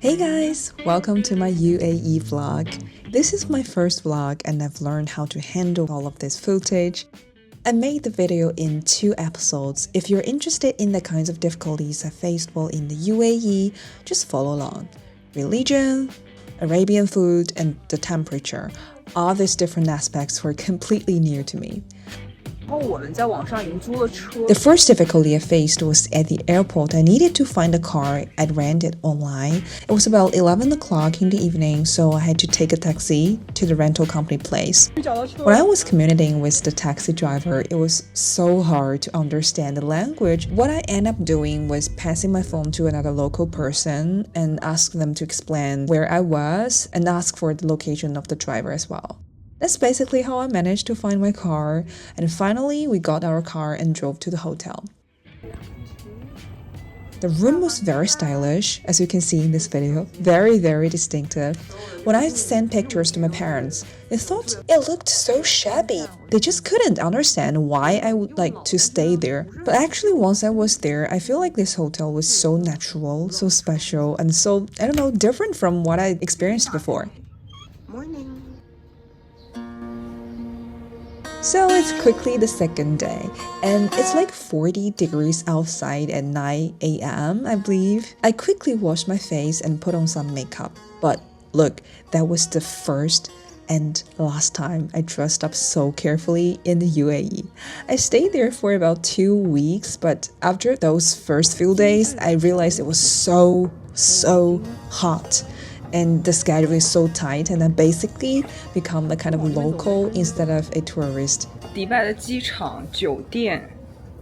Hey guys, welcome to my UAE vlog. This is my first vlog and I've learned how to handle all of this footage. I made the video in 2 episodes. If you're interested in the kinds of difficulties I faced while in the UAE, just follow along. Religion, Arabian food, and the temperature. All these different aspects were completely new to me. The first difficulty I faced was at the airport. I needed to find a car I'd rented online. It was about 11 o'clock in the evening, so I had to take a taxi to the rental company place. When I was communicating with the taxi driver, it was so hard to understand the language. What I ended up doing was passing my phone to another local person and ask them to explain where I was and ask for the location of the driver as well. That's basically how I managed to find my car, and finally we got our car and drove to the hotel. The room was very stylish, as you can see in this video, very distinctive. When I sent pictures to my parents, they thought it looked so shabby. They just couldn't understand why I would like to stay there. But actually once I was there, I feel like this hotel was so natural, so special, and so, I don't know, different from what I experienced before. Morning. So it's quickly the second day, and it's like 40 degrees outside at 9 a.m. I believe. I quickly washed my face and put on some makeup. But look, that was the first and last time I dressed up so carefully in the UAE. I stayed there for about 2 weeks, but after those first few days, I realized it was so hot. And the schedule is so tight, and I basically become a kind of local instead of a tourist. 迪拜的机场、酒店、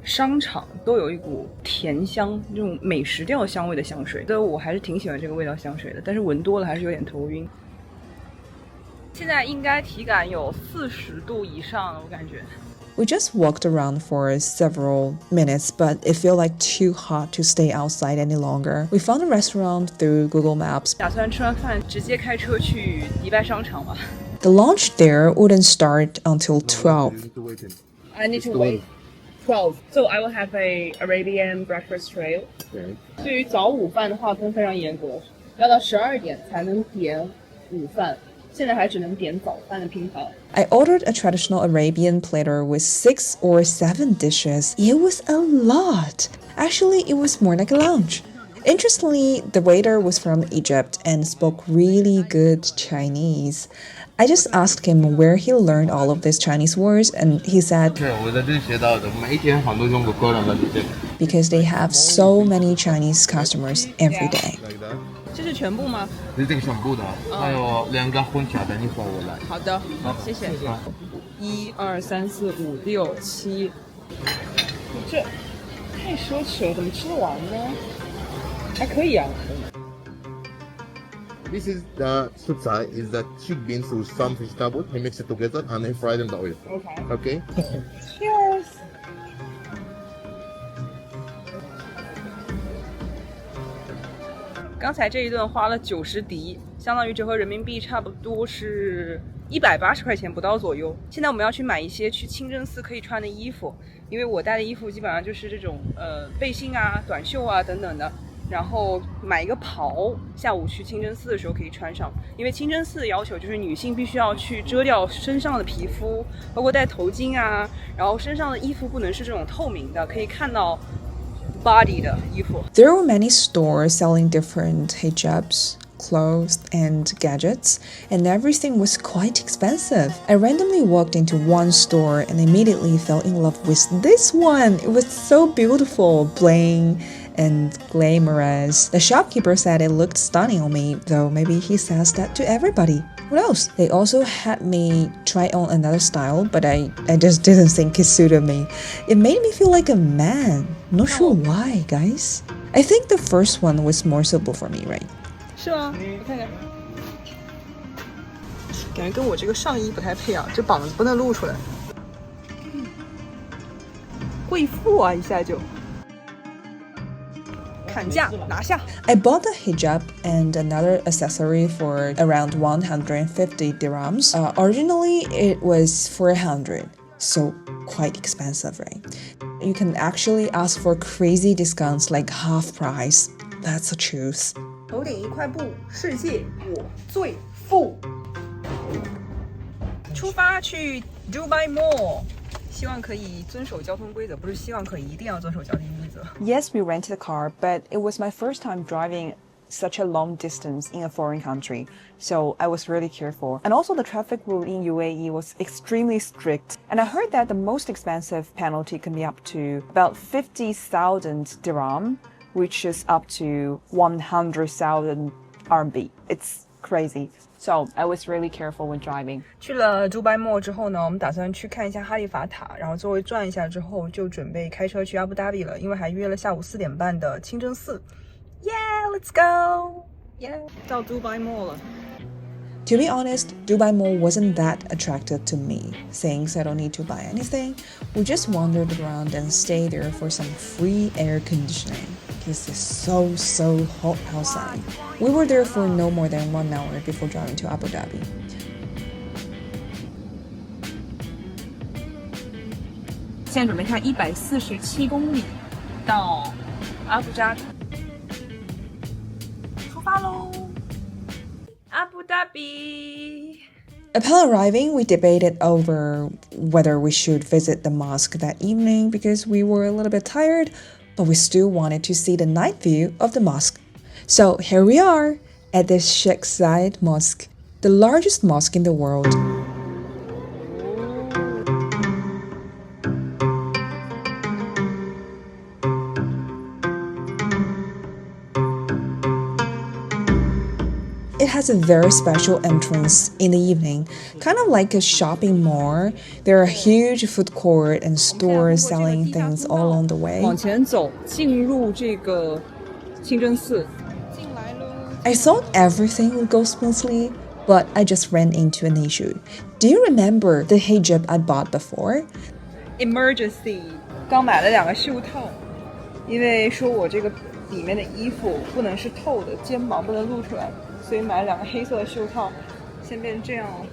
商场都有一股甜香，这种美食调香味的香水。但我还是挺喜欢这个味道香水的，但是闻多了还是有点头晕。现在应该体感有40度以上了，我感觉。We just walked around for several minutes, but it felt like too hot to stay outside any longer. We found a restaurant through Google Maps. 打算吃完饭直接开车去迪拜商场吧。The lunch there wouldn't start until 12. I need to wait 12. So I will have a Arabian breakfast tray. 对于早午饭的划分非常严格，要到12点才能点午饭。现在还只能点早饭的拼盘。I ordered a traditional Arabian platter with 6 or 7 dishes. It was a lot. Actually, it was more like a lunch. Interestingly, the waiter was from Egypt and spoke really good Chinese. I just asked him where he learned all of these Chinese words, and he said, because they have so many Chinese customers every day. 这是全部吗？这是这个全部的，还有2个混起来的，你和我来。好的，好，谢谢。1、2、3、4、5、6、7，这太奢侈了，怎么吃得完呢？还可以啊。This is the sutsai, is the chick beans with some vegetable. He mix it together and he fried in the oil. Okay. Cheers. 刚才这一顿花了90迪，相当于折合人民币差不多是180块钱不到左右。现在我们要去买一些去清真寺可以穿的衣服，因为我带的衣服基本上就是这种背心啊、短袖啊等等的，然后买一个袍，下午去清真寺的时候可以穿上。因为清真寺的要求就是女性必须要去遮掉身上的皮肤，包括戴头巾啊，然后身上的衣服不能是这种透明的，可以看到body 的衣服。 There were many stores selling different hijabs, clothes, and gadgets, and everything was quite expensive. I randomly walked into one store and immediately fell in love with this one. It was so beautiful, bling and glamorous. The shopkeeper said it looked stunning on me, though maybe he says that to everybody. Who knows? They also had me try on another style, but I just didn't think it suited me. It made me feel like a man. Not sure why, guys. I think the first one was more suitable for me, right? 是吗？我看看，感觉跟我这个上衣不太配啊，这膀子不能露出来。贵妇啊，一下就。砍价拿下。 I bought the hijab and another accessory for around 150 dirhams. Originally, it was 400, so quite expensive, right? You can actually ask for crazy discounts like half price. That's the truth. 头顶一块布，世界我最富。出发去 Dubai Mall， 希望可以遵守交通规则，不是希望可以，一定要遵守交通规则。Yes, we rented a car, but it was my first time driving such a long distance in a foreign country, so I was really careful. And also the traffic rule in UAE was extremely strict. And I heard that the most expensive penalty can be up to about 50,000 dirham, which is up to 100,000 RMB. It's crazy. So I was really careful when driving. 去了 Dubai Mall 之后呢，我们打算去看一下哈利法塔，然后周围转一下之后，就准备开车去阿布达比了，因为还约了下午4点半的清真寺。Yeah, let's go. Yeah, 到 Dubai Mall 了。To be honest, Dubai Mall wasn't that attractive to me, since I don't need to buy anything. We just wandered around and stayed there for some free air conditioning, because it's so hot outside. We were there for no more than 1 hour before driving to Abu Dhabi. 现在准备开147公里到阿布扎比。出发喽！阿布达比。 Upon arriving, we debated over whether we should visit the mosque that evening because we were a little bit tired, but we still wanted to see the night view of the mosque. So here we are at the Sheikh Zayed Mosque, the largest mosque in the world. It has a very special entrance in the evening, kind of like a shopping mall. There are huge food court and stores selling things all along the way. 往前走，进入这个清真寺。进来喽。 I thought everything would go smoothly, but I just ran into an issue. Do you remember the hijab I bought before? Emergency， 刚买了2个袖套，因为说我这个里面的衣服不能是透的，肩膀不能露出来。 所以买了2个黑色的袖套，现在变成这样了。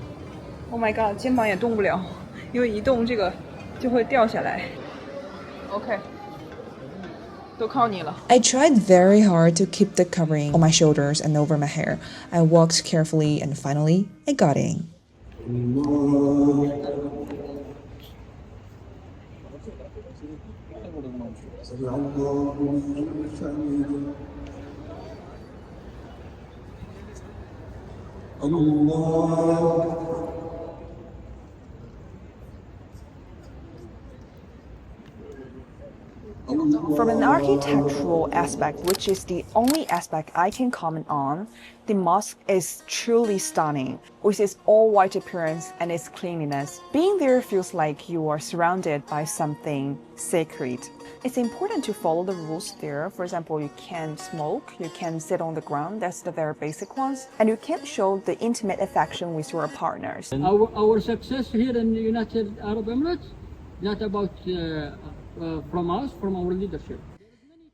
Oh my god， 肩膀也动不了，因为一动这个就会掉下来。OK， 都靠你了。I tried very hard to keep the covering on my shoulders and over my hair. I walked carefully and finally I got in. From an architectural aspect, which is the only aspect I can comment on, the mosque is truly stunning, with its all-white appearance and its cleanliness. Being there feels like you are surrounded by something sacred. It's important to follow the rules there. For example, you can't smoke, you can't sit on the ground, that's the very basic ones, and you can't show the intimate affection with your partners. Our success here in the United Arab Emirates, not about from us, from our leadership.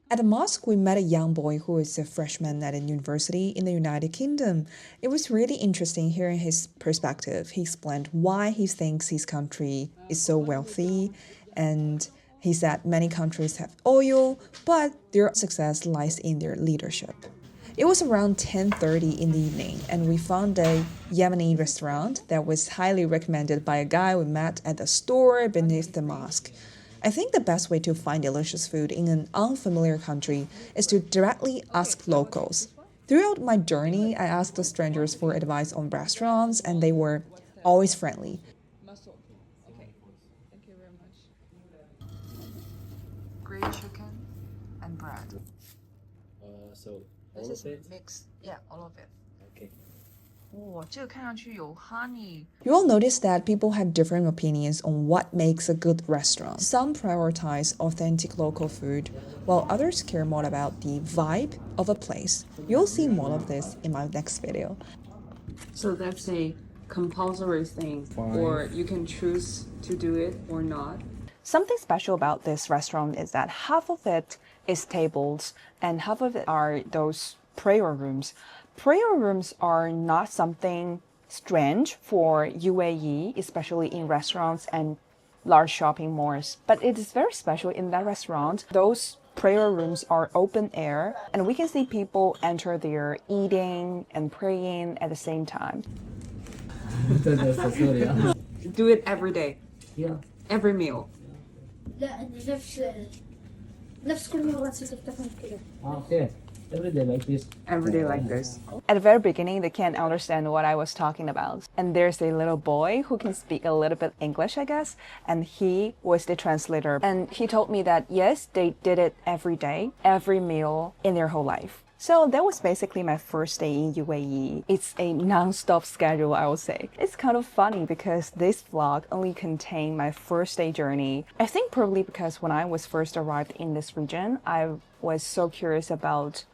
At the mosque, we met a young boy who is a freshman at a university in the United Kingdom. It was really interesting hearing his perspective. He explained why he thinks his country is so wealthy, and he said many countries have oil, but their success lies in their leadership. It was around 10:30 in the evening, and we found a Yemeni restaurant that was highly recommended by a guy we met at the store beneath the mosque. I think the best way to find delicious food in an unfamiliar country is to directly ask locals. Throughout my journey, I asked the strangers for advice on restaurants, and they were always friendly. Okay, thank you very much. Grilled chicken and bread. So This all is of it? mixed. Yeah, all of it. Okay. 哇，这个看上去有 honey。 You will notice that people have different opinions on what makes a good restaurant. Some prioritize authentic local food, while others care more about the vibe of a place. You'll see more of this in my next video. So that's a compulsory thing, or you can choose to do it or not. Something special about this restaurant is that half of it is tables and half of it are those prayer rooms. Prayer rooms are not something strange for UAE, especially in restaurants and large shopping malls. But it is very special in that restaurant. Those prayer rooms are open air, and we can see people enter there eating and praying at the same time. Do it every day. Yeah. Every meal. لا نفس كل مرة تفتحون كذا. Okay. Every day like this. Every day like this. At the very beginning, they can't understand what I was talking about. And there's a little boy who can speak a little bit English, I guess, and he was the translator. And he told me that, yes, they did it every day, every meal in their whole life. So that was basically my first day in UAE. It's a non-stop schedule, I would say. It's kind of funny because this vlog only contained my first day journey. I think probably because when I was first arrived in this region, I was so curious about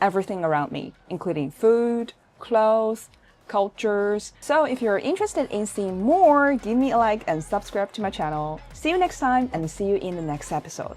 everything around me, including food, clothes, cultures. So if you're interested in seeing more, give me a like and subscribe to my channel. See you next time and see you in the next episode.